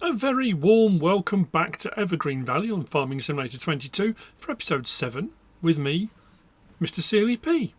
A very warm welcome back to Evergreen Valley on Farming Simulator 22 for episode 7 with me, MrSealyp.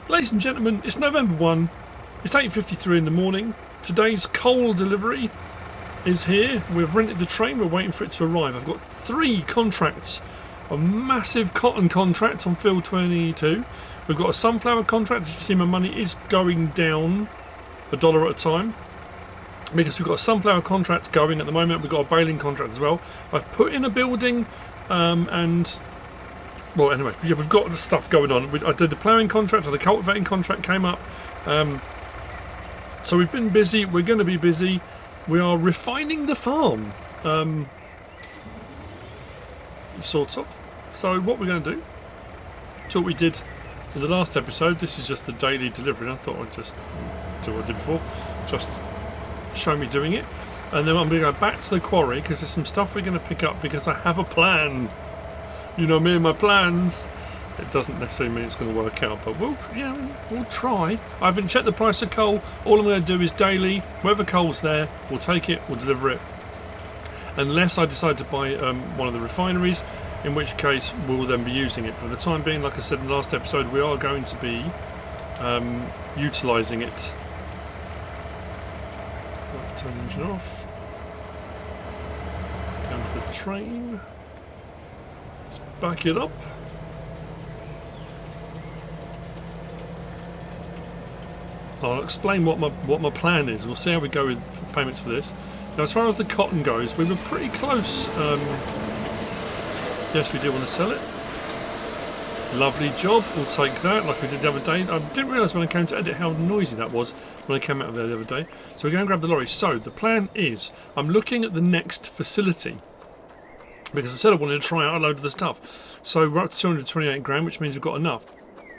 Ladies and gentlemen, it's November 1, it's 8:53 in the morning. Today's coal delivery is here. We've rented the train, we're waiting for it to arrive. I've got 3 contracts. A massive cotton contract on field 22. We've got a sunflower contract. As you see, my money is going down $1 at a time because we've got a sunflower contract going at the moment. We've got a baling contract as well. I've put in a building well, anyway, yeah, we've got the stuff going on. I did the ploughing contract, or the cultivating contract came up. So we've been busy. We're going to be busy. We are refining the farm, sort of. So what we're going to do, to what we did in the last episode. This is just the daily delivery. I thought I'd just do what I did before, just show me doing it, and then I'm going to go back to the quarry because there's some stuff we're going to pick up because I have a plan. You know me and my plans. It doesn't necessarily mean it's going to work out, but we'll try. I haven't checked the price of coal. All I'm going to do is daily. Wherever coal's there, we'll take it, we'll deliver it. Unless I decide to buy one of the refineries, in which case we'll then be using it. For the time being, like I said in the last episode, we are going to be utilising it. Turn the engine off. Down to the train. Back it up. I'll explain what my plan is. We'll see how we go with payments for this. Now, as far as the cotton goes, we were pretty close. Yes, we do want to sell it. Lovely job. We'll take that, like we did the other day. I didn't realise when I came to edit how noisy that was when I came out of there the other day. So we're going to grab the lorry. So the plan is, I'm looking at the next facility, because I said I wanted to try out a load of the stuff. So we're up to 228 grand, which means we've got enough.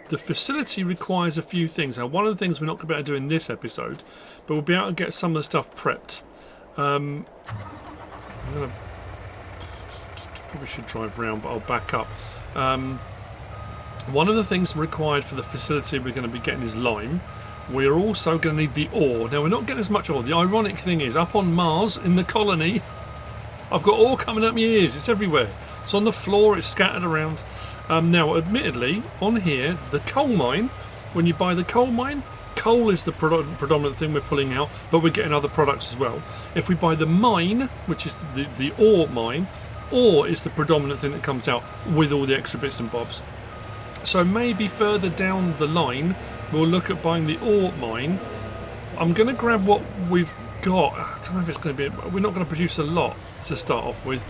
The facility requires a few things. Now, one of the things we're not going to be able to do in this episode, but we'll be able to get some of the stuff prepped. I'm gonna, probably should drive round, but I'll back up. One of the things required for the facility we're going to be getting is lime. We're also going to need the ore. Now, we're not getting as much ore. The ironic thing is, up on Mars, in the colony, I've got ore coming up my ears. It's everywhere. It's on the floor. It's scattered around. Now, admittedly, on here, the coal mine, when you buy the coal mine, coal is the predominant thing we're pulling out, but we're getting other products as well. If we buy the mine, which is the ore mine, ore is the predominant thing that comes out with all the extra bits and bobs. So maybe further down the line, we'll look at buying the ore mine. I'm going to grab what we've got. I don't know if it's going to be... We're not going to produce a lot to start off with.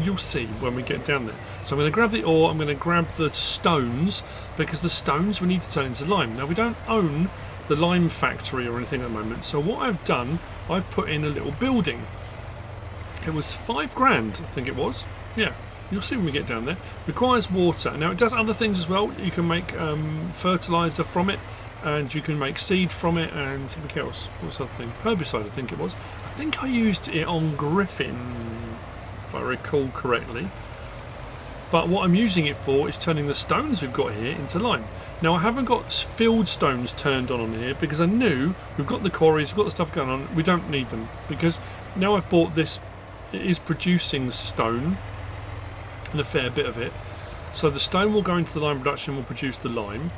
You'll see when we get down there. So I'm going to grab the ore. I'm going to grab the stones, because the stones we need to turn into lime. Now, we don't own the lime factory or anything at the moment. So what I've done, I've put in a little building. It was £5,000, I think it was. Yeah. You'll see when we get down there. Requires water. Now, it does other things as well. You can make fertilizer from it, and you can make seed from it, and something else. What's the other thing? Herbicide, I think it was. I think I used it on Griffin, if I recall correctly. But what I'm using it for is turning the stones we've got here into lime. Now, I haven't got field stones turned on here, because I knew we've got the quarries, we've got the stuff going on. We don't need them, because now I've bought this, it is producing stone, and a fair bit of it. So the stone will go into the lime production, will produce the lime,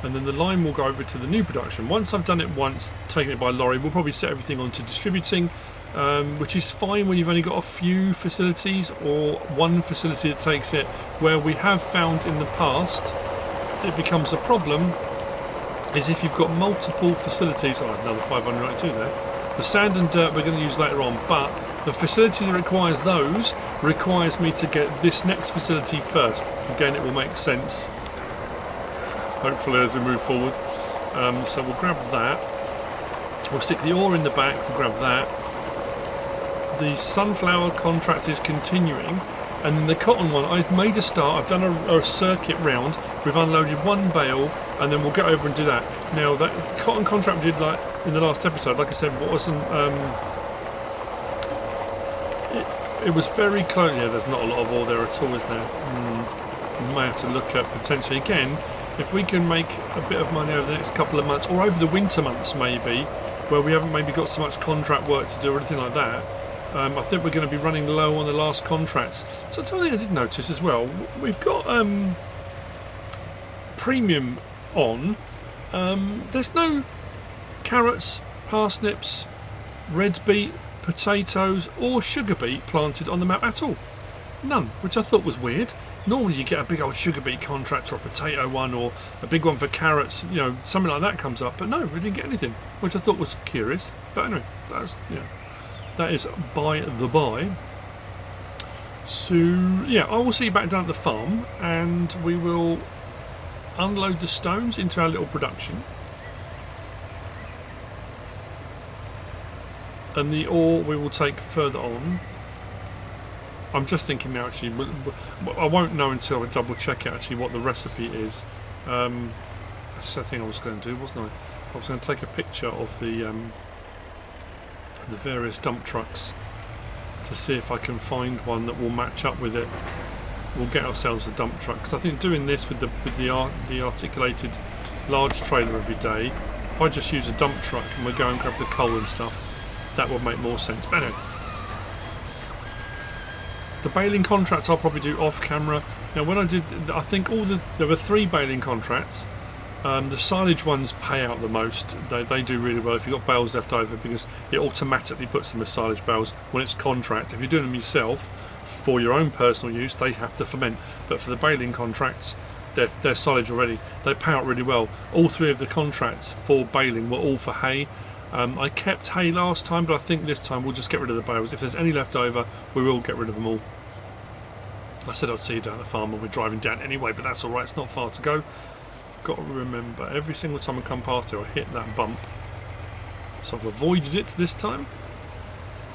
and then the lime will go over to the new production. Once I've done it once, taken it by lorry, we'll probably set everything on to distributing, which is fine when you've only got a few facilities or one facility that takes it. Where we have found in the past it becomes a problem is if you've got multiple facilities. Oh, another 592 there. The sand and dirt we're going to use later on, but the facility that requires those requires me to get this next facility first. Again, it will make sense, hopefully, as we move forward. So we'll grab that. We'll stick the ore in the back. We'll grab that. The sunflower contract is continuing. And then the cotton one, I've made a start. I've done a circuit round. We've unloaded one bale, and then we'll get over and do that. Now, that cotton contract we did, like in the last episode, like I said, wasn't... It was very close. Yeah, there's not a lot of ore there at all, is there? We may have to look at potentially again if we can make a bit of money over the next couple of months, or over the winter months maybe, where we haven't maybe got so much contract work to do or anything like that. I think we're going to be running low on the last contracts. So something I did notice as well, we've got premium on. There's no carrots, parsnips, red beet, potatoes or sugar beet planted on the map at all. None, which I thought was weird. Normally you get a big old sugar beet contract or a potato one, or a big one for carrots, you know, something like that comes up, but no, we didn't get anything, which I thought was curious. But anyway, that's, you know, that is by the by. So yeah, I will see you back down at the farm, and we will unload the stones into our little production. And the ore we will take further on. I'm just thinking now, actually, I won't know until I double check it, actually, what the recipe is. That's the thing I was going to do, wasn't I? I was going to take a picture of the various dump trucks to see if I can find one that will match up with it. We'll get ourselves a dump truck, because I think doing this with the articulated large trailer every day, if I just use a dump truck and we go and grab the coal and stuff, that would make more sense. But anyway, the baling contracts I'll probably do off camera. Now, when I did, I think there were 3 baling contracts. The silage ones pay out the most. They do really well if you've got bales left over, because it automatically puts them as silage bales when it's contract. If you're doing them yourself for your own personal use, they have to ferment. But for the baling contracts, they're silage already. They pay out really well. All 3 of the contracts for baling were all for hay. I kept hay last time, but I think this time we'll just get rid of the bales. If there's any left over, we will get rid of them all. I said I'd see you down at the farm when we're driving down anyway, but that's alright, it's not far to go. Got to remember, every single time I come past it, I hit that bump. So I've avoided it this time.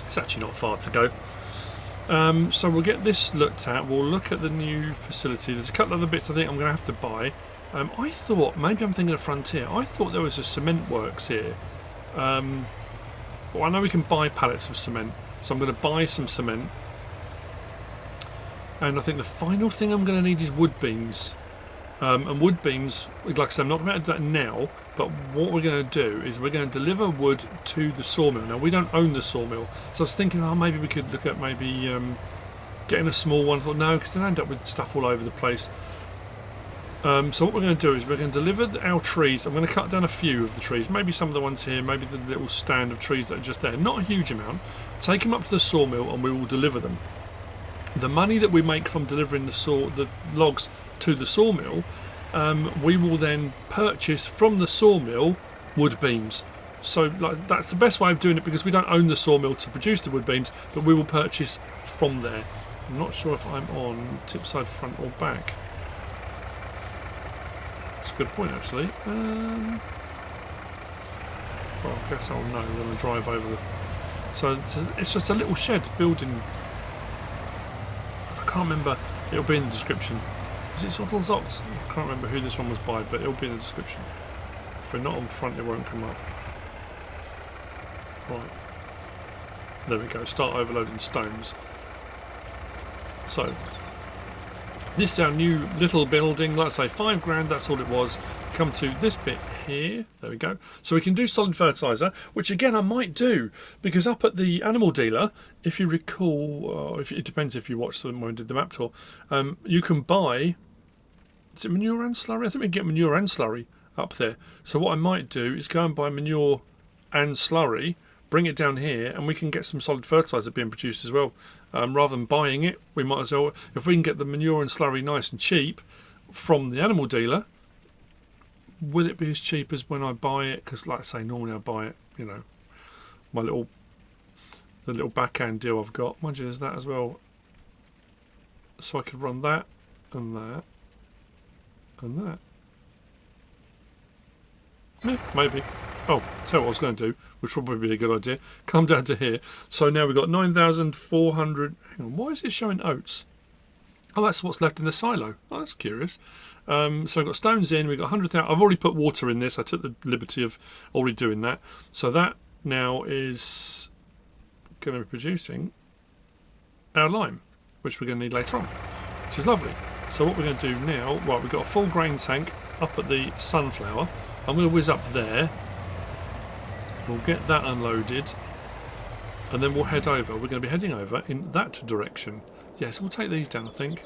It's actually not far to go. So we'll get this looked at. We'll look at the new facility. There's a couple of other bits I think I'm going to have to buy. I thought, maybe I'm thinking of Frontier, I thought there was a cement works here. Well, I know we can buy pallets of cement, so I'm going to buy some cement. And I think the final thing I'm going to need is wood beams. And wood beams, like I said, I'm not going to do that now, but what we're going to do is we're going to deliver wood to the sawmill. Now, we don't own the sawmill, so I was thinking, oh, maybe we could look at maybe getting a small one. I thought, no, because then I end up with stuff all over the place. So what we're going to do is we're going to deliver our trees. I'm going to cut down a few of the trees, maybe some of the ones here, maybe the little stand of trees that are just there. Not a huge amount. Take them up to the sawmill and we will deliver them. The money that we make from delivering the logs to the sawmill, we will then purchase from the sawmill wood beams. So like, that's the best way of doing it, because we don't own the sawmill to produce the wood beams, but we will purchase from there. I'm not sure if I'm on tip side, front or back. That's a good point, actually. Well, I guess I'll know. We're going to drive over the... So it's just a little shed building. I can't remember. It'll be in the description. Is it Sottel Zox? I can't remember who this one was by, but it'll be in the description. If we're not on front, it won't come up. Right. There we go. Start overloading stones. So, this is our new little building. Like I say, £5 grand, that's all it was. Come to this bit here. There we go. So we can do solid fertiliser, which again I might do, because up at the animal dealer, if you recall, it depends if you watched them when we did the map tour, you can buy, is it manure and slurry? I think we can get manure and slurry up there. So what I might do is go and buy manure and slurry, bring it down here, and we can get some solid fertiliser being produced as well. Rather than buying it, we might as well, if we can get the manure and slurry nice and cheap from the animal dealer, will it be as cheap as when I buy it? Because like I say, normally I buy it, you know, the little backhand deal I've got. Mind you, there's that as well. So I could run that and that and that. Yeah, maybe. Oh, tell what I was going to do, which would probably be a good idea. Come down to here. So now we've got 9,400. Hang on, why is it showing oats? Oh, that's what's left in the silo. Oh, that's curious. So we've got stones in. We've got 100,000. I've already put water in this. I took the liberty of already doing that. So that now is going to be producing our lime, which we're going to need later on, which is lovely. So what we're going to do now, right, we've got a full grain tank up at the sunflower. I'm going to whiz up there. We'll get that unloaded, and then we'll head over. We're going to be heading over in that direction. Yes, we'll take these down, I think.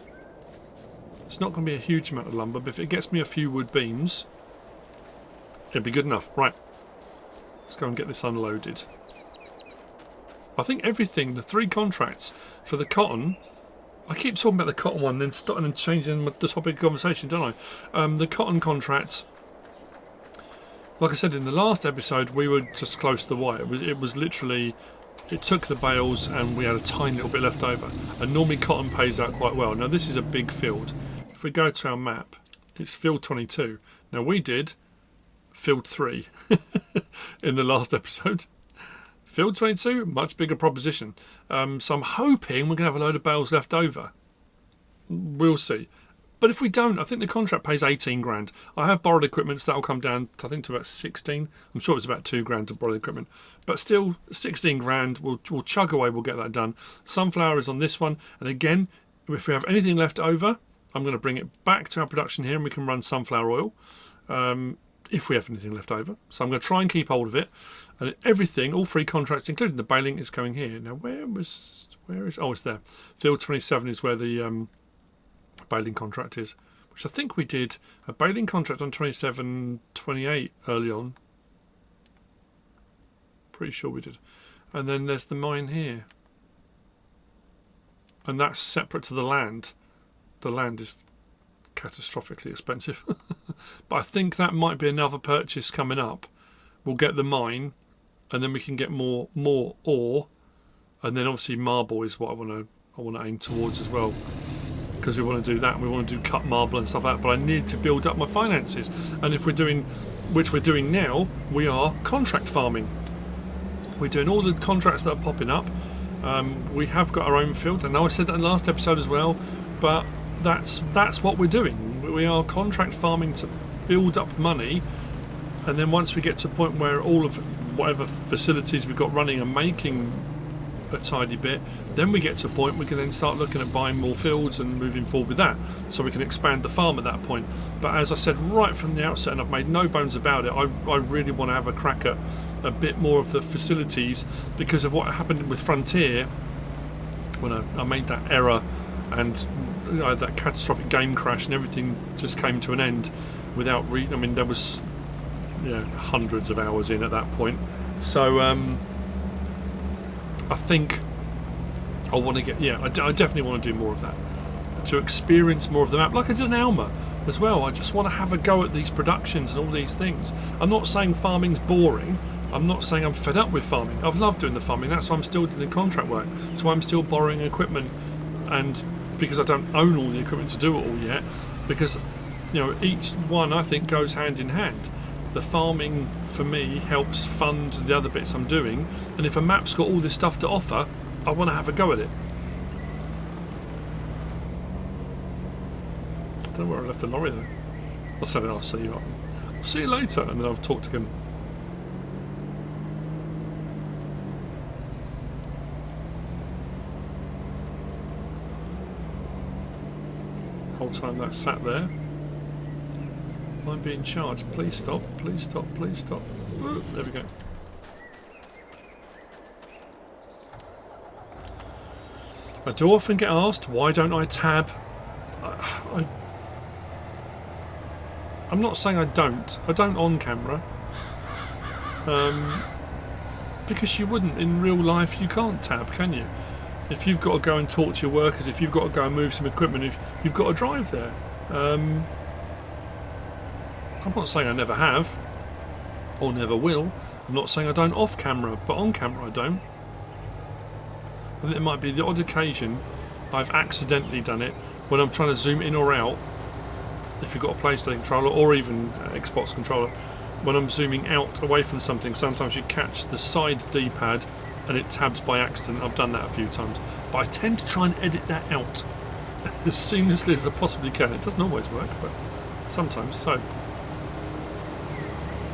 It's not going to be a huge amount of lumber, but if it gets me a few wood beams, it'll be good enough. Right, let's go and get this unloaded. I think everything, the 3 contracts for the cotton, I keep talking about the cotton one, then starting and changing the topic of conversation, don't I? The cotton contract, like I said in the last episode, we were just close to the wire. It was literally, it took the bales and we had a tiny little bit left over. And normally cotton pays out quite well. Now this is a big field. If we go to our map, it's field 22. Now we did field 3 in the last episode. Field 22, much bigger proposition. So I'm hoping we're going to have a load of bales left over. We'll see. But if we don't, I think the contract pays 18 grand. I have borrowed equipment, so that'll come down, I think, to about 16. I'm sure it's about 2 grand to borrow the equipment. But still, 16 grand, we'll chug away, we'll get that done. Sunflower is on this one. And again, if we have anything left over, I'm going to bring it back to our production here and we can run sunflower oil. If we have anything left over. So I'm going to try and keep hold of it. And everything, all 3 contracts, including the baling, is going here. Now, where is... Oh, it's there. Field 27 is where the... baling contract is, which I think we did a baling contract on 27-28 early on. Pretty sure we did. And then there's the mine here, and that's separate to the land. The land is catastrophically expensive. But I think that might be another purchase coming up. We'll get the mine and then we can get more ore, and then obviously marble is what I want to aim towards as well, because we want to do that and we want to do cut marble and stuff like that. But I need to build up my finances, and if we're doing, which we're doing now, we are contract farming. We're doing all the contracts that are popping up. We have got our own field. I know I said that in the last episode as well, but that's what we're doing. We are contract farming to build up money, and then once we get to a point where all of whatever facilities we've got running are making a tidy bit. Then we get to a point we can then start looking at buying more fields and moving forward with that, so we can expand the farm at that point. But as I said right from the outset, and I've made no bones about it, I really want to have a crack at a bit more of the facilities, because of what happened with Frontier when I made that error and that catastrophic game crash, and everything just came to an end without I mean, there was hundreds of hours in at that point. So I think I want to get, I definitely want to do more of that, to experience more of the map, like I did in Alma as well. I just want to have a go at these productions and all these things. I'm not saying farming's boring. I'm not saying I'm fed up with farming. I've loved doing the farming. That's why I'm still doing the contract work. That's why I'm still borrowing equipment, and because I don't own all the equipment to do it all yet, because each one I think goes hand in hand. The farming for me helps fund the other bits I'm doing, and if a map's got all this stuff to offer, I want to have a go at it. I don't know where I left the lorry though. I'll say I'll see you. I'll see you later, and then I've talked to him. Whole time that's sat there, I'm being charged. Please stop, please stop, please stop. There we go. I do often get asked, why don't I tab? I'm not saying I don't on camera, because you wouldn't in real life. You can't tab, can you? If you've got to go and talk to your workers, if you've got to go and move some equipment, if you've got to drive there. I'm not saying I never have or never will. I'm not saying I don't off camera, but on camera I don't. And it might be the odd occasion I've accidentally done it when I'm trying to zoom in or out. If you've got a PlayStation controller or even Xbox controller, when I'm zooming out away from something, sometimes you catch the side D-pad and it tabs by accident. I've done that a few times, but I tend to try and edit that out as seamlessly as I possibly can. It doesn't always work, but sometimes. So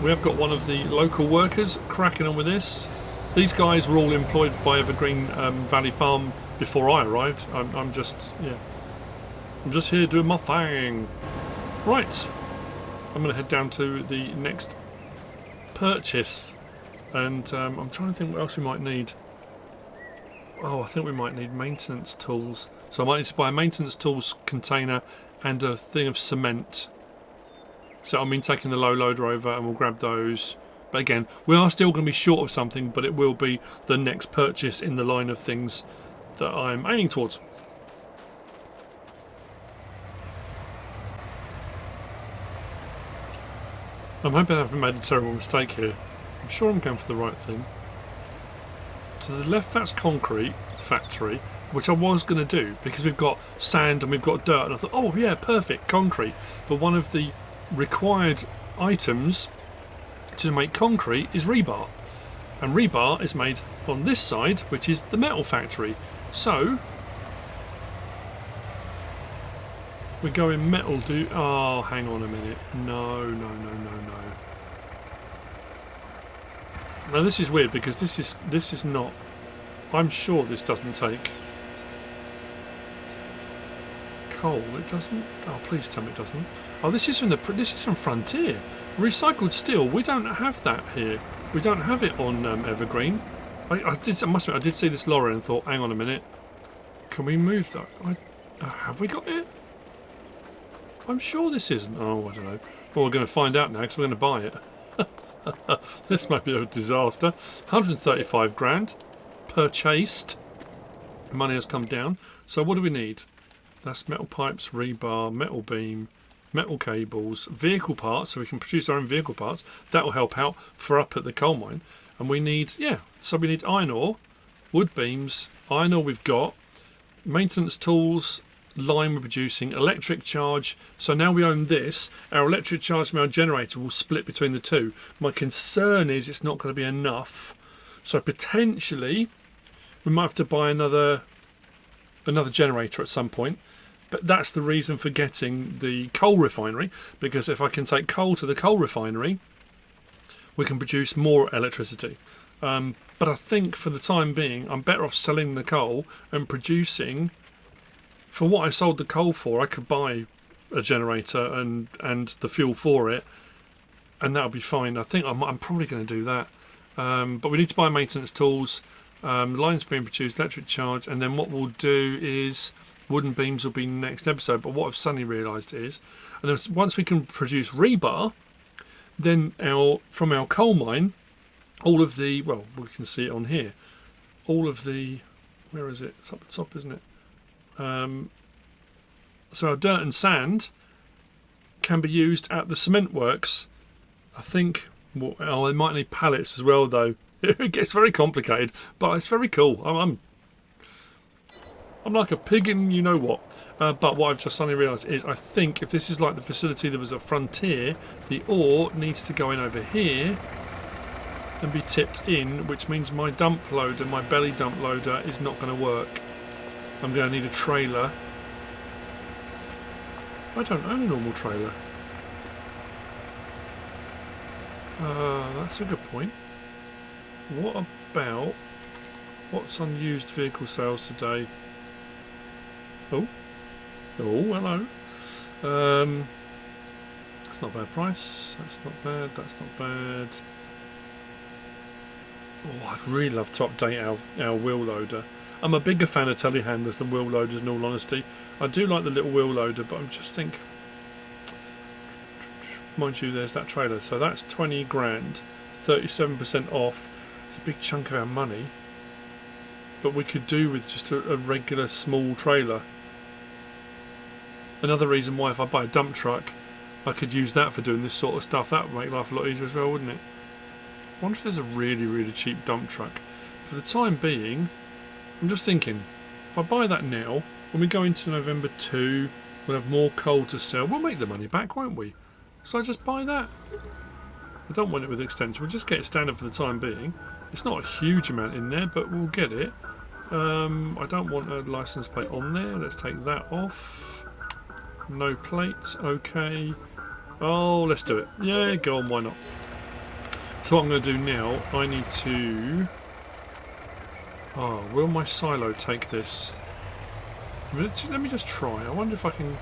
we have got one of the local workers cracking on with this. These guys were all employed by Evergreen Valley Farm before I arrived. I'm just here doing my thing. Right, I'm going to head down to the next purchase, and I'm trying to think what else we might need. Oh, I think we might need maintenance tools. So I might need to buy a maintenance tools container and a thing of cement. So I mean, taking the low loader over, and we'll grab those. But again, we are still going to be short of something, but it will be the next purchase in the line of things that I'm aiming towards. I'm hoping I haven't made a terrible mistake here. I'm sure I'm going for the right thing. To the left, that's concrete factory, which I was going to do because we've got sand and we've got dirt, and I thought, oh yeah, perfect, concrete. But one of the required items to make concrete is rebar, and rebar is made on this side, which is the metal factory. So we go in metal. Oh, hang on a minute. No. Now this is weird because this is not. I'm sure this doesn't take coal. It doesn't. Oh, please tell me it doesn't. Oh, this is from Frontier. Recycled steel. We don't have that here. We don't have it on Evergreen. I must admit, I did see this lorry and thought, hang on a minute. Can we move that? Have we got it? I'm sure this isn't. Oh, I don't know. Well, we're going to find out now because we're going to buy it. This might be a disaster. 135 grand purchased. Money has come down. So what do we need? That's metal pipes, rebar, metal beam, metal cables, vehicle parts, so we can produce our own vehicle parts. That will help out for up at the coal mine. And we need, so we need iron ore, wood beams, iron ore we've got, maintenance tools, lime we're producing, electric charge. So now we own this. Our electric charge from our generator will split between the two. My concern is it's not going to be enough. So potentially we might have to buy another generator at some point. But that's the reason for getting the coal refinery, because if I can take coal to the coal refinery, we can produce more electricity. But I think for the time being, I'm better off selling the coal and producing. For what I sold the coal for, I could buy a generator and the fuel for it, and that'll be fine. I think I'm probably going to do that. But we need to buy maintenance tools. Lines being produced, electric charge, and then what we'll do is wooden beams will be next episode. But what I've suddenly realised is, and then once we can produce rebar, then from our coal mine, all of the, well, we can see it on here, all of the, where is it? It's up the top, isn't it? So our dirt and sand can be used at the cement works. I think, well, they might need pallets as well, though. It gets very complicated, but it's very cool. I'm like a pig in you know what. But what I've just suddenly realised is, I think if this is like the facility that was at Frontier, the ore needs to go in over here and be tipped in, which means my dump loader, my belly dump loader, is not going to work. I'm going to need a trailer. I don't own a normal trailer. That's a good point. What about what's on used vehicle sales today? Oh, hello. That's not a bad price. That's not bad. That's not bad. Oh, I'd really love to update our wheel loader. I'm a bigger fan of telehandlers than wheel loaders, in all honesty. I do like the little wheel loader, but I'm just thinking, mind you, there's that trailer. So that's 20 grand, 37% off. It's a big chunk of our money. But we could do with just a regular small trailer. Another reason why, if I buy a dump truck, I could use that for doing this sort of stuff. That would make life a lot easier as well, wouldn't it? I wonder if there's a really, really cheap dump truck. For the time being, I'm just thinking, if I buy that now, when we go into November 2, we'll have more coal to sell. We'll make the money back, won't we? So I just buy that. I don't want it with extension. We'll just get it standard for the time being. It's not a huge amount in there, but we'll get it. I don't want a license plate on there. Let's take that off. No plates. Okay. Oh, let's do it. Yeah, go on. Why not? So what I'm going to do now, I need to... Oh, will my silo take this? Let me just try. I wonder if I can...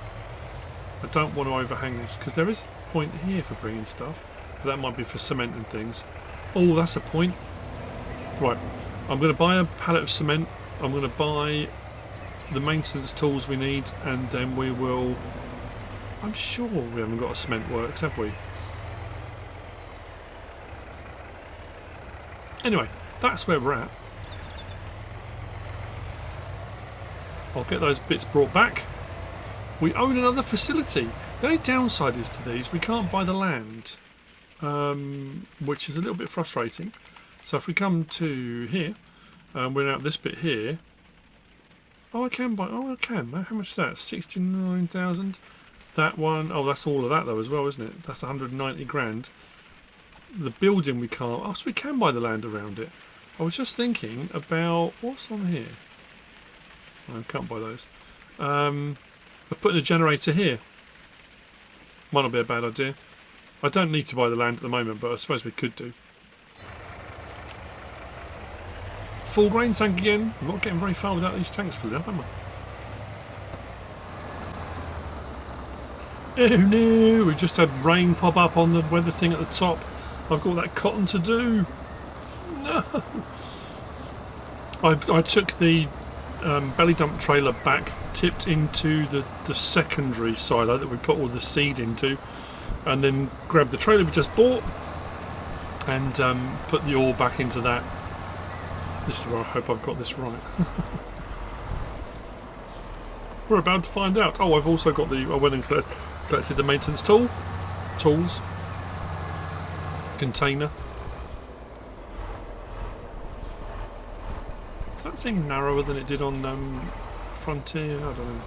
I don't want to overhang this, because there is a point here for bringing stuff. But that might be for cement and things. Oh, that's a point. Right. I'm going to buy a pallet of cement. I'm going to buy the maintenance tools we need, and then we will... I'm sure we haven't got a cement works, have we? Anyway, that's where we're at. I'll get those bits brought back. We own another facility. The only downside is to these, we can't buy the land, which is a little bit frustrating. So if we come to here, we're out this bit here. Oh, I can buy. Oh, I can. How much is that? 69,000. That one. Oh, that's all of that though as well, isn't it? That's 190 grand. The building we can't. Oh, so we can buy the land around it. I was just thinking about what's on here. I can't buy those. I've put in a generator here. Might not be a bad idea. I don't need to buy the land at the moment, but I suppose we could do. Full grain tank again. I'm not getting very far without these tanks filled up, am I? Oh no! We just had rain pop up on the weather thing at the top. I've got that cotton to do. No. I took the belly dump trailer back, tipped into the secondary silo that we put all the seed into, and then grabbed the trailer we just bought and put the ore back into that. This is where I hope I've got this right. We're about to find out. Oh, I've also got I went and collected the maintenance tools, container. Does that seem narrower than it did on Frontier? I don't know.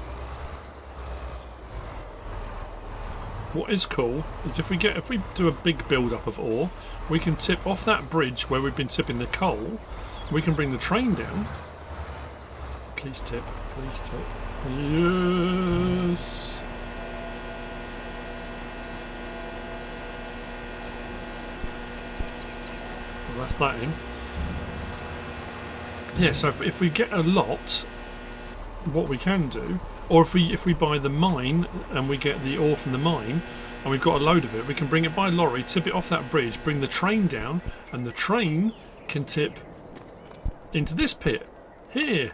What is cool is if we do a big build up of ore, we can tip off that bridge where we've been tipping the coal. We can bring the train down. Please tip, please tip. Yes. Well, that's that in. yeah, so if we get a lot, what we can do, or if we buy the mine and we get the ore from the mine and we've got a load of it, we can bring it by lorry, tip it off that bridge, bring the train down, and the train can tip into this pit here,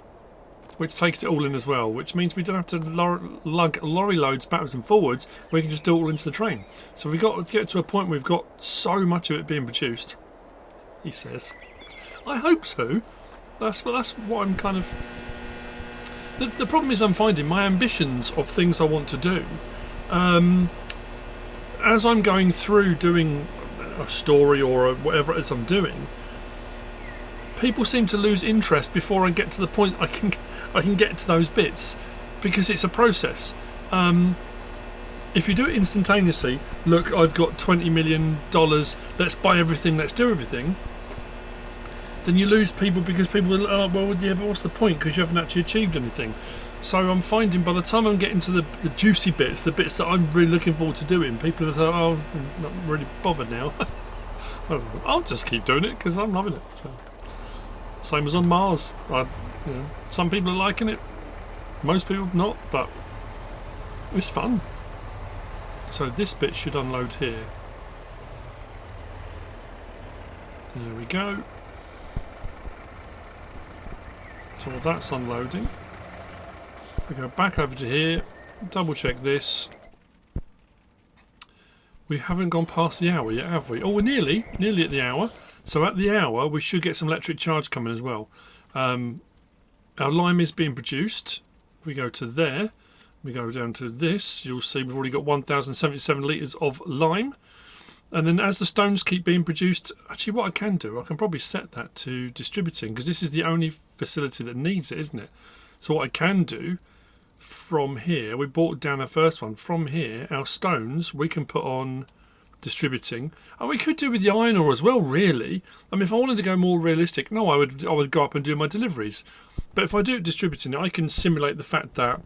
which takes it all in as well, which means we don't have to lug lorry loads backwards and forwards. We can just do it all into the train. So we've got to get to a point where we've got so much of it being produced, he says. I hope so. That's what I'm kind of... The problem is I'm finding my ambitions of things I want to do, as I'm going through doing a story or whatever it is I'm doing, people seem to lose interest before I get to the point I can get to those bits, because it's a process. If you do it instantaneously, look, I've got $20 million, let's buy everything, let's do everything, then you lose people, because people will, oh, well, yeah, but what's the point, because you haven't actually achieved anything. So I'm finding by the time I'm getting to the juicy bits, the bits that I'm really looking forward to doing, people are like, oh, I'm not really bothered now. I'll just keep doing it because I'm loving it. So. Same as on Mars. Some people are liking it, most people not, but it's fun. So this bit should unload here. There we go. So that's unloading. If we go back over to here, double check this. We haven't gone past the hour yet, have we? Oh, we're nearly at the hour. So at the hour, we should get some electric charge coming as well. Our lime is being produced. If we go to there, we go down to this, you'll see we've already got 1,077 litres of lime. And then as the stones keep being produced, actually what I can do, I can probably set that to distributing, because this is the only facility that needs it, isn't it? So what I can do from here, we brought down our first one, from here, our stones, we can put on distributing. And we could do with the iron ore as well, really. I mean, if I wanted to go more realistic, no, I would go up and do my deliveries. But if I do it distributing, I can simulate the fact that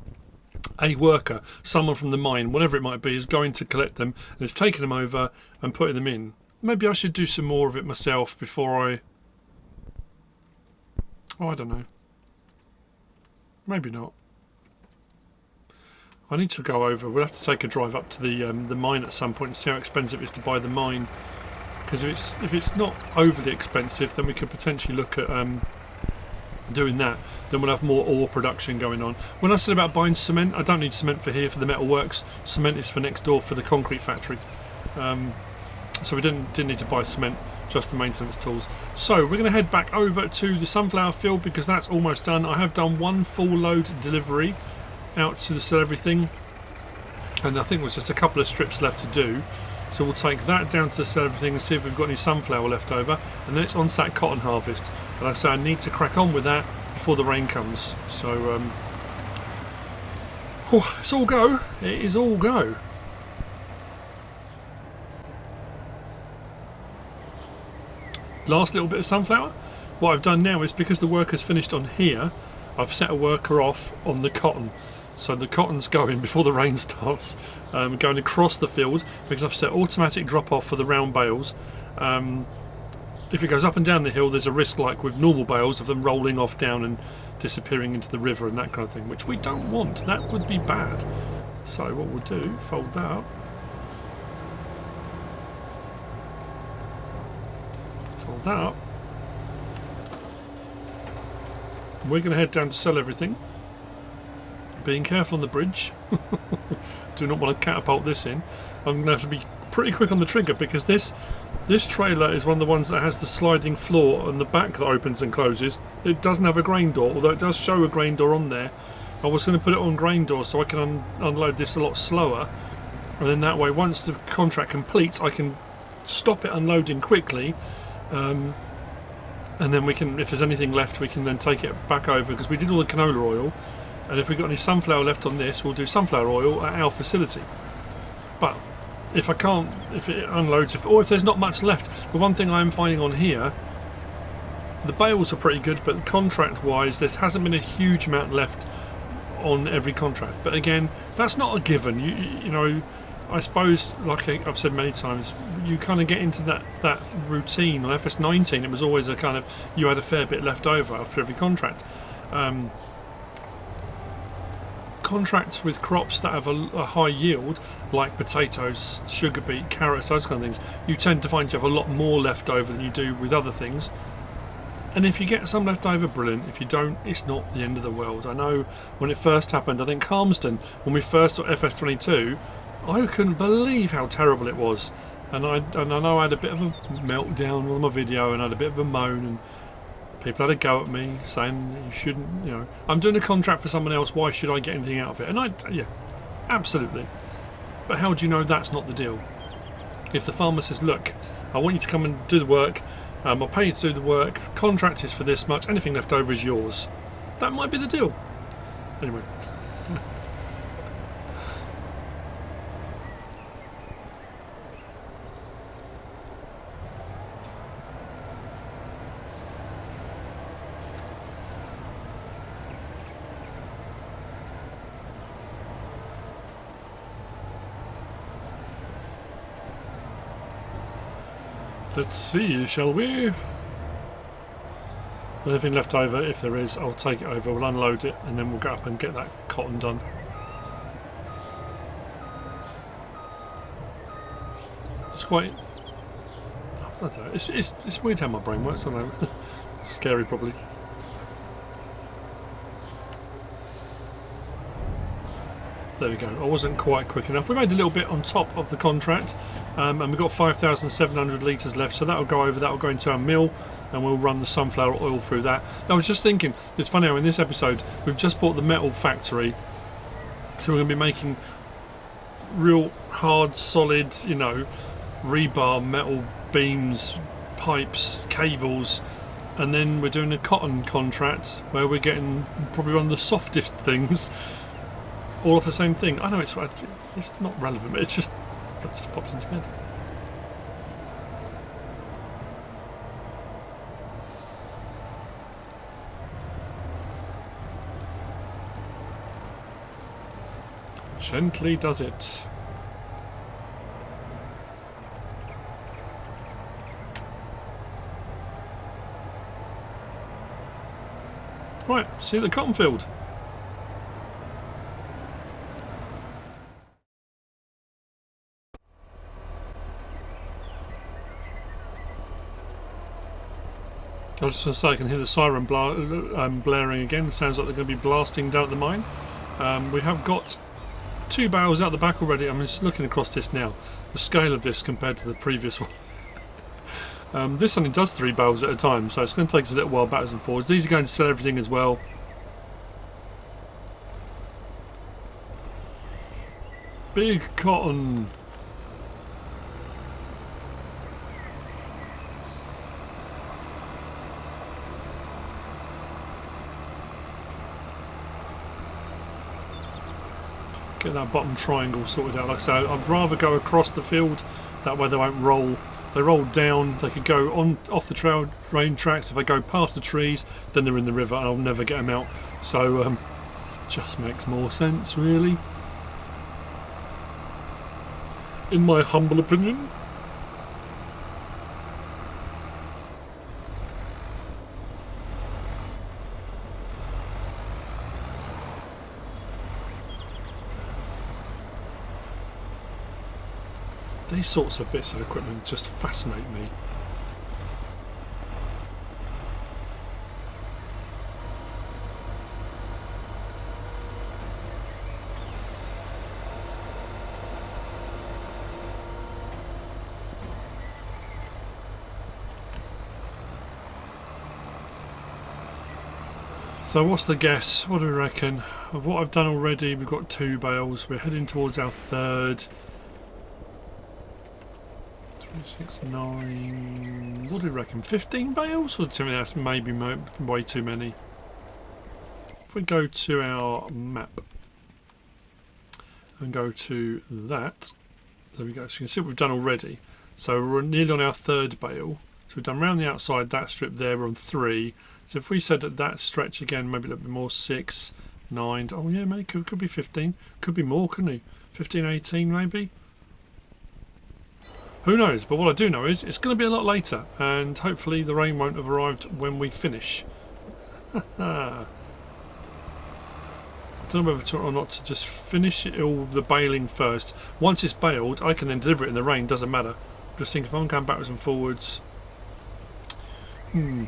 a worker, someone from the mine, whatever it might be, is going to collect them and is taking them over and putting them in. Maybe I should do some more of it myself before I... Oh, I don't know. Maybe not. I need to go over. We'll have to take a drive up to the mine at some point and see how expensive it is to buy the mine. Because if it's not overly expensive, then we could potentially look at doing that. Then we'll have more ore production going on. When I said about buying cement, I don't need cement for here for the Metalworks. Cement is for next door for the concrete factory. So we didn't need to buy cement, just the maintenance tools. So we're going to head back over to the sunflower field because that's almost done. I have done one full load delivery out to the sell everything, and I think there's just a couple of strips left to do. So we'll take that down to the sell everything and see if we've got any sunflower left over, and then it's on to that cotton harvest. And like I say, I need to crack on with that before the rain comes. So it's all go. It is all go. Last little bit of sunflower. What I've done now is, because the worker's finished on here, I've set a worker off on the cotton. So the cotton's going before the rain starts, going across the field, because I've set automatic drop off for the round bales. If it goes up and down the hill, there's a risk, like with normal bales, of them rolling off down and disappearing into the river and that kind of thing, which we don't want. That would be bad. So what we'll do, fold that up. Fold that up. We're going to head down to sell everything. Being careful on the bridge. Do not want to catapult this in. I'm going to have to be pretty quick on the trigger, because this trailer is one of the ones that has the sliding floor on the back that opens and closes. It doesn't have a grain door, although it does show a grain door on there. I was going to put it on grain door so I can unload this a lot slower, and then that way, once the contract completes, I can stop it unloading quickly, and then we can, if there's anything left, we can then take it back over, because we did all the canola oil. And if we've got any sunflower left on this, we'll do sunflower oil at our facility. But if I can't, if it unloads, or if there's not much left, the one thing I'm finding on here, the bales are pretty good, but contract-wise, there hasn't been a huge amount left on every contract. But again, that's not a given. You know, I suppose, like I've said many times, you kind of get into that routine. On FS19, it was always a kind of, you had a fair bit left over after every contract. Contracts with crops that have a high yield, like potatoes, sugar beet, carrots, those kind of things, you tend to find you have a lot more left over than you do with other things. And if you get some left over, brilliant. If you don't, it's not the end of the world. I know when it first happened, I think Calmsden, when we first saw FS22, I couldn't believe how terrible it was. And I know I had a bit of a meltdown on my video, and I had a bit of a moan, and people had a go at me saying you shouldn't, you know, I'm doing a contract for someone else, why should I get anything out of it? And yeah, absolutely. But how do you know that's not the deal? If the farmer says, look, I want you to come and do the work, I'll pay you to do the work, contract is for this much, anything left over is yours. That might be the deal. Anyway. Let's see, shall we? Anything left over, if there is, I'll take it over, we'll unload it, and then we'll go up and get that cotton done. It's quite... I don't know, it's weird how my brain works, I don't know. Scary, probably. There we go. I wasn't quite quick enough. We made a little bit on top of the contract, and we've got 5,700 litres left, so that'll go over, that'll go into our mill, and we'll run the sunflower oil through that. I was just thinking, it's funny how in this episode we've just bought the metal factory, so we're going to be making real hard, solid, you know, rebar, metal beams, pipes, cables, and then we're doing a cotton contract where we're getting probably one of the softest things. All of the same thing. I know it's not relevant, but it just pops into my head. Gently does it. Right, see the cotton field. I was just going to say, I can hear the siren blaring again. It sounds like they're going to be blasting down at the mine. We have got 2 bales out the back already. I'm just looking across this now. The scale of this compared to the previous one. This only does 3 bales at a time, so it's going to take us a little while backwards and forwards. These are going to sell everything as well. Big cotton. Get that bottom triangle sorted out. Like I say, I'd rather go across the field, that way they won't roll. They roll down, they could go on off the train tracks. If I go past the trees, then they're in the river and I'll never get them out. So just makes more sense, really, in my humble opinion. These sorts of bits of equipment just fascinate me. So what's the guess? What do we reckon? Of what I've done already, we've got 2 bales. We're heading towards our 3rd. 6, 9. What do we reckon? 15 bales? Or to me that's maybe way too many. If we go to our map and go to that, there we go. So you can see what we've done already. So we're nearly on our 3rd bale. So we've done round the outside that strip there. We're on 3. So if we said that stretch again, maybe a little bit more, 6, 9. Oh yeah, maybe could be 15. Could be more, couldn't it? 15, 18 maybe. Who knows? But what I do know is it's going to be a lot later, and hopefully the rain won't have arrived when we finish. I don't know whether to or not to just finish it all the baling first. Once it's baled, I can then deliver it in the rain. Doesn't matter. Just think if I'm going backwards and forwards. On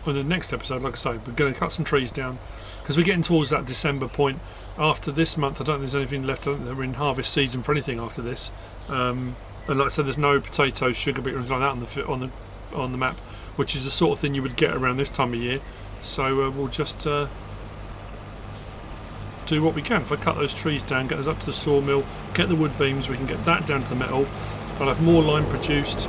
the next episode, like I say, we're going to cut some trees down because we're getting towards that December point. After this month, I don't think there's anything left. I don't think we're in harvest season for anything after this. And like I said, there's no potatoes, sugar beet, or anything like that on the map, which is the sort of thing you would get around this time of year. So we'll just do what we can. If I cut those trees down, get those up to the sawmill, get the wood beams, we can get that down to the metal. I'll have more lime produced.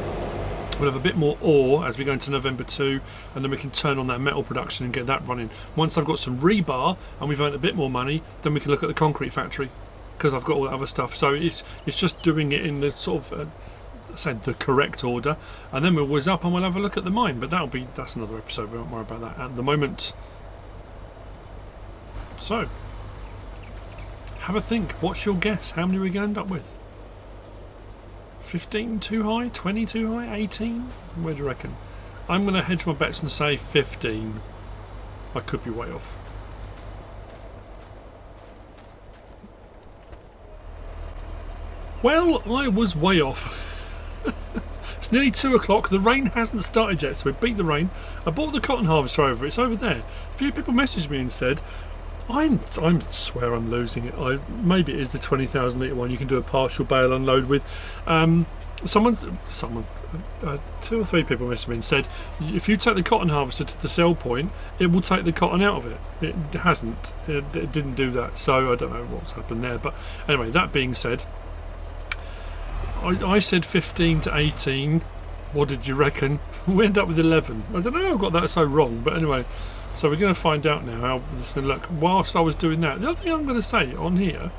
We'll have a bit more ore as we go into November 2, and then we can turn on that metal production and get that running. Once I've got some rebar and we've earned a bit more money, then we can look at the concrete factory because I've got all that other stuff. So it's just doing it in the sort of said the correct order, and then we'll whiz up and we'll have a look at the mine. But that's another episode. We won't worry about that at the moment. So have a think. What's your guess? How many are we going to end up with? 15 too high? 20 too high? 18? Where do you reckon? I'm going to hedge my bets and say 15. I could be way off. Well, I was way off. It's nearly 2 o'clock. The rain hasn't started yet, so we beat the rain. I bought the cotton harvester over. It's over there. A few people messaged me and said, I swear I'm losing it. Maybe it is the 20,000 litre one you can do a partial bale unload with. Someone, 2 or 3 people messaged me and said, if you take the cotton harvester to the sell point, it will take the cotton out of it. It hasn't. It didn't do that. So I don't know what's happened there. But anyway, that being said, I said 15 to 18. What did you reckon? We end up with 11. I don't know how I got that so wrong, but anyway. So we're going to find out now how this is going to look. Whilst I was doing that, the other thing I'm going to say on here,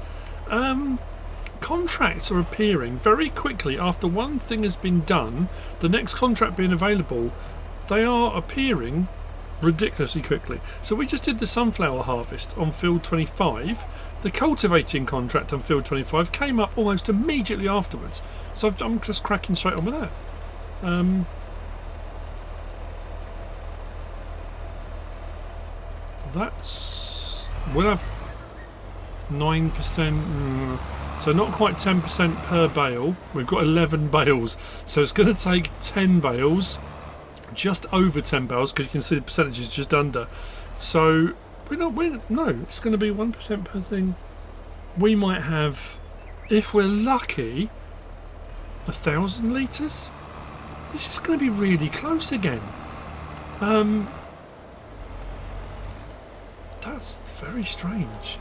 contracts are appearing very quickly after one thing has been done. The next contract being available, they are appearing ridiculously quickly. So we just did the sunflower harvest on field 25. The cultivating contract on field 25 came up almost immediately afterwards. So I'm just cracking straight on with that. We'll have 9%, so not quite 10% per bale. We've got 11 bales, so it's going to take 10 bales, just over 10 bales, because you can see the percentage is just under. So no, it's going to be 1% per thing. We might have, if we're lucky, 1,000 litres. This is going to be really close again. That's very strange.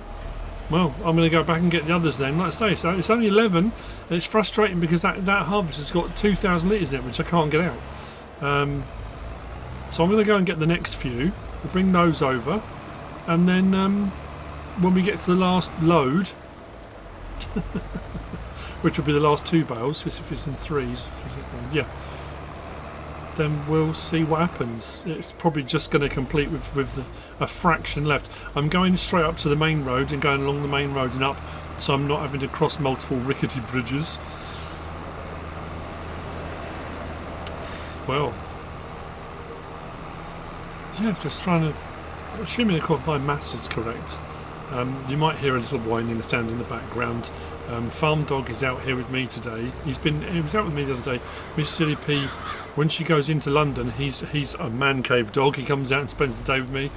Well, I'm going to go back and get the others then. Like I say, it's only 11, and it's frustrating because that harvest has got 2,000 litres in it, which I can't get out. So I'm going to go and get the next few. We'll bring those over, and then when we get to the last load, which will be the last 2 bales, if it's in 3s, yeah. Then we'll see what happens. It's probably just going to complete with a fraction left. I'm going straight up to the main road and going along the main road and up, so I'm not having to cross multiple rickety bridges. Well, yeah, just trying to, assuming my maths is correct. You might hear a little whining sound in the background. Farm dog is out here with me today. He was out with me the other day. MrSealyp, when she goes into London, he's a man cave dog. He comes out and spends the day with me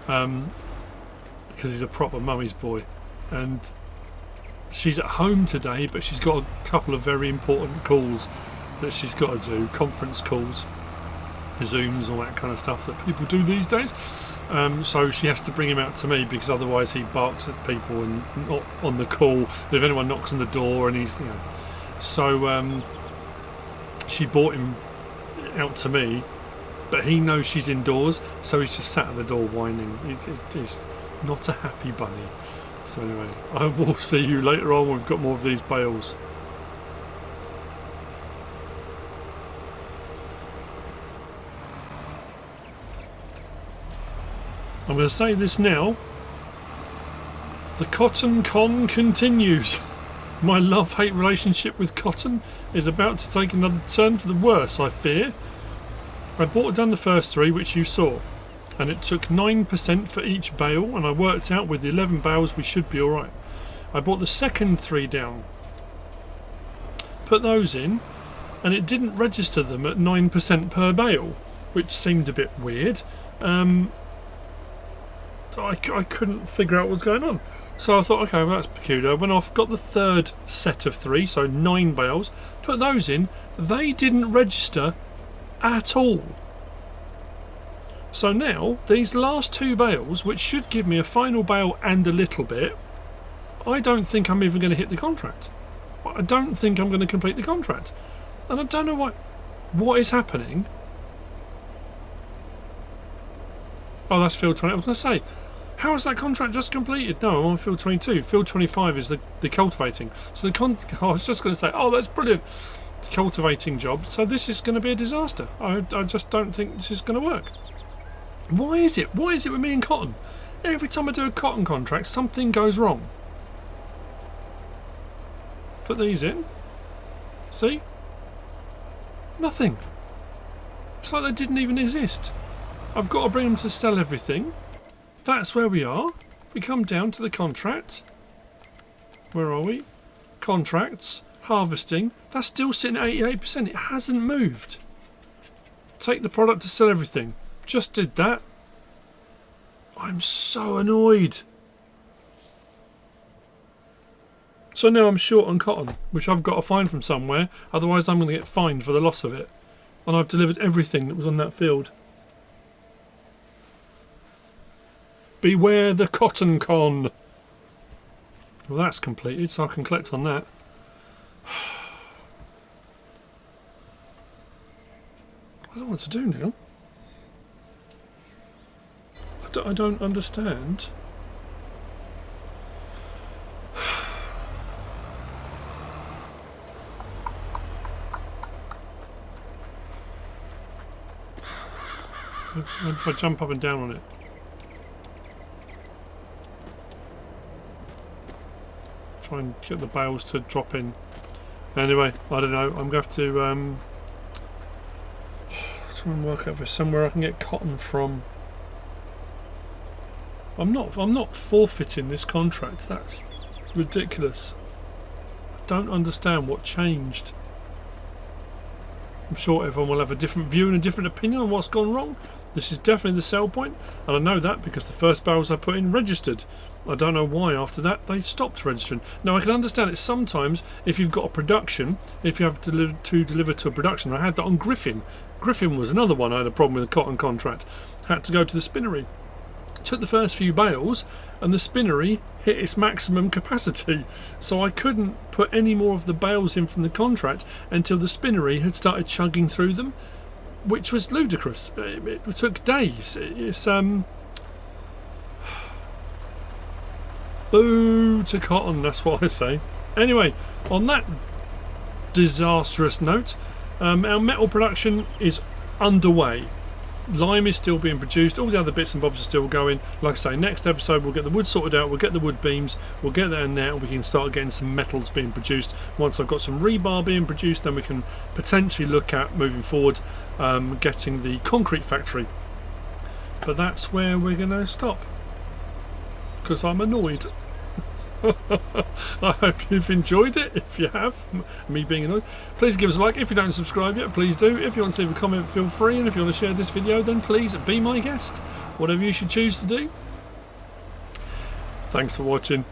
because he's a proper mummy's boy. And she's at home today, but she's got a couple of very important calls that she's got to do, conference calls, Zooms, all that kind of stuff that people do these days. So she has to bring him out to me because otherwise he barks at people and not on the call. If anyone knocks on the door and he's, so she brought him out to me, but he knows she's indoors, so he's just sat at the door whining. It is not a happy bunny. So anyway, I will see you later on. We've got more of these bales. I'm going to say this now. The cotton con continues. My love-hate relationship with cotton is about to take another turn for the worse, I fear. I brought down the first 3, which you saw, and it took 9% for each bale, and I worked out with the 11 bales we should be alright. I brought the second 3 down, put those in, and it didn't register them at 9% per bale, which seemed a bit weird. I couldn't figure out what was going on. So I thought, okay, well, that's peculiar. When I've got the third set of 3, so 9 bales, put those in, they didn't register at all. So now, these last 2 bales, which should give me a final bale and a little bit, I don't think I'm even going to hit the contract. I don't think I'm going to complete the contract. And I don't know what is happening. Oh, that's field 20. I was going to say, how is that contract just completed? No, I'm on field 22. Field 25 is the cultivating. So I was just going to say, oh, that's brilliant. The cultivating job. So this is going to be a disaster. I just don't think this is going to work. Why is it? Why is it with me and cotton? Every time I do a cotton contract, something goes wrong. Put these in. See? Nothing. It's like they didn't even exist. I've got to bring them to sell everything. That's where we are. We come down to the contract. Where are we? Contracts. Harvesting. That's still sitting at 88%. It hasn't moved. Take the product to sell everything. Just did that. I'm so annoyed. So now I'm short on cotton, which I've got to find from somewhere. Otherwise I'm going to get fined for the loss of it. And I've delivered everything that was on that field. Beware the cotton con. Well, that's completed, so I can collect on that. I don't know what to do now. I don't understand. I jump up and down on it. Try and get the bales to drop in. Anyway, I don't know. I'm going to have to try and work out if there's somewhere I can get cotton from. I'm not forfeiting this contract. That's ridiculous. I don't understand what changed. I'm sure everyone will have a different view and a different opinion on what's gone wrong. This is definitely the sell point, and I know that because the first bales I put in registered. I don't know why after that they stopped registering. Now I can understand it sometimes if you've got a production, if you have to deliver to a production. I had that on Griffin. Griffin was another one I had a problem with a cotton contract. Had to go to the spinnery. Took the first few bales and the spinnery hit its maximum capacity, so I couldn't put any more of the bales in from the contract until the spinnery had started chugging through them, which was ludicrous. It took days. It's boo to cotton, that's what I say. Anyway, on that disastrous note, our metal production is underway. Lime is still being produced, all the other bits and bobs are still going. Like I say, next episode we'll get the wood sorted out, we'll get the wood beams, we'll get that in there, and we can start getting some metals being produced. Once I've got some rebar being produced, then we can potentially look at moving forward, getting the concrete factory. But that's where we're going to stop, because I'm annoyed. I hope you've enjoyed it. If you have, me being annoyed, please give us a like. If you don't subscribe yet, please do. If you want to leave a comment, feel free, and if you want to share this video, then please be my guest. Whatever you should choose to do. Thanks for watching.